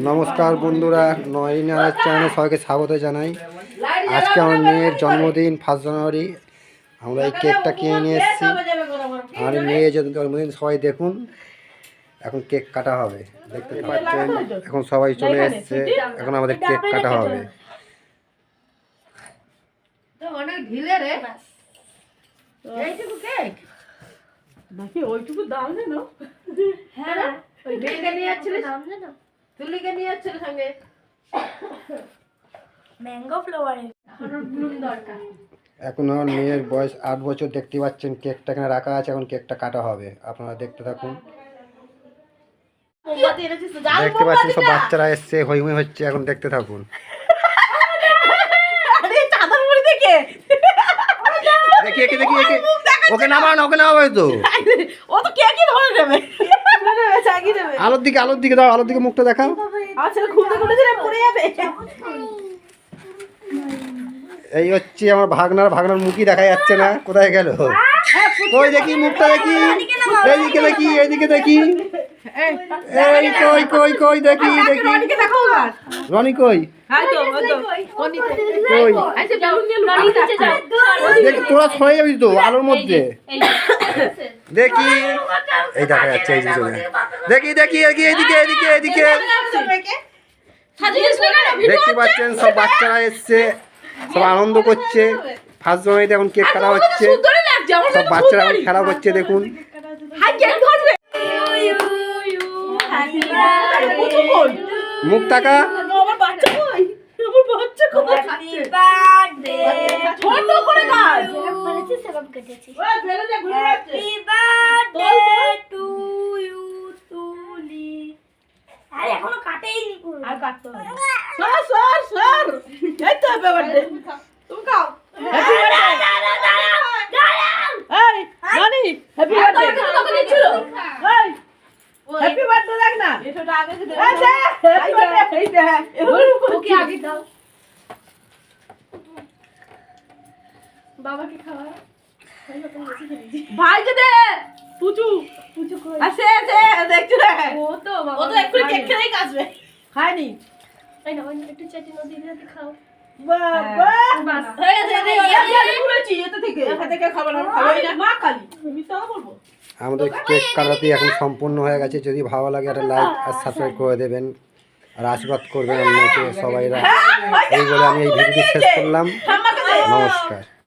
নমস্কার বন্ধুরা, নয়নার চ্যানেলে সবাইকে স্বাগত জানাই। আজকে আমার মেয়ের জন্মদিন 1 জানুয়ারি। আমরা এই কেকটা কিনে নিয়ে এসেছি। আমার মেয়ের জন্মদিন সবাই দেখুন। এখন কেক কাটা হবে, দেখতে পাচ্ছেন। এখন সবাই চলে এসছে, এখন আমাদের কেক কাটা হবে। অনেক ঢিলে রে, এইটুকু কেক নাকি ওইটুকু দাম জানো? হ্যাঁ, ওই বেগে নিয়ে যাচ্ছিল, দাম জানো? তুলিকে নিয়ে যাচ্ছিল সঙ্গে ম্যাঙ্গো ফ্লেভারে ব্লুম দরকার। এখন আমার মেয়ের বয়স 8 বছর। দেখতে পাচ্ছেন কেকটা এখানে রাখা আছে, এখন কেকটা কাটা হবে। আপনারা দেখতে থাকুন। দেখতে পাচ্ছেন সব বাচ্চারা এসছে, হইমই হচ্ছে, এখন দেখতে থাকুন। দেখি একে দেখি একে, ওকে নামাও না, ওকে নামাও তো। ও তো কেকই ধরে নেবে, আলোর দিকে দাও, আলোর দিকে মুখটা দেখাও। আচ্ছা খুলতে খুলতে পড়ে যাবে। এই হচ্ছে আমার ভাগনার মুখই দেখা যাচ্ছে না, কোথায় গেল? কই দেখি মুখটা, দেখি এইদিকে দেখি, এইদিকে দেখি, এই কই কই কই দেখি দেখি। রনি কই? দেখি তোরা সরে যাবি তো আলোর মধ্যে। দেখি এই দেখা যাচ্ছে, এই দিকে দেখি দেখি এইদিকে এইদিকে এইদিকে। দেখতে পাচ্ছেন সব বাচ্চারা এসছে, সব আনন্দ করছে। 1 জানুয়ারিতে এখন কেক কাটা হচ্ছে, সব বাচ্চারা এখন খেলা করছে। দেখুন মুখ টাকা। এখনো কাটেইনি, আর কাটতে হবে। সর সর সর, এই তো হ্যাপি বার্থডে। তুমি খাও। Happy birthday. এই রানী, হ্যাপি বার্থডে তোকে দিছিল। এই হ্যাপি বার্থডে দেখ না, এটা আগে দে। এই দে হ্যাপি বার্থডে, এই দে। ওকে আগে দাও। বাবাকে খাওয়া। ভাইকে দে। পুচু পুচু কই? আছে আছে, দেখছ রে। ও তো একটু কেক খেলেই কাজবে। খায়নি। এই না, একটু চাটি নদী দিয়ে খাও। বাবা বাস হয়ে গেছে। আমি বলেছি এটা থেকে এখান থেকে খাবার খাওয়াই না মা কালী। আমি তো বলবো আমাদের কেক কাটাতে এখন সম্পূর্ণ হয়ে গেছে। যদি ভালো লাগে একটা লাইক আর সাবস্ক্রাইব করে দেবেন, আর আশীর্বাদ করবেন অন্যকে সবাইরা। এই বলে আমি এই ভিডিওটি শেষ করলাম। নমস্কার।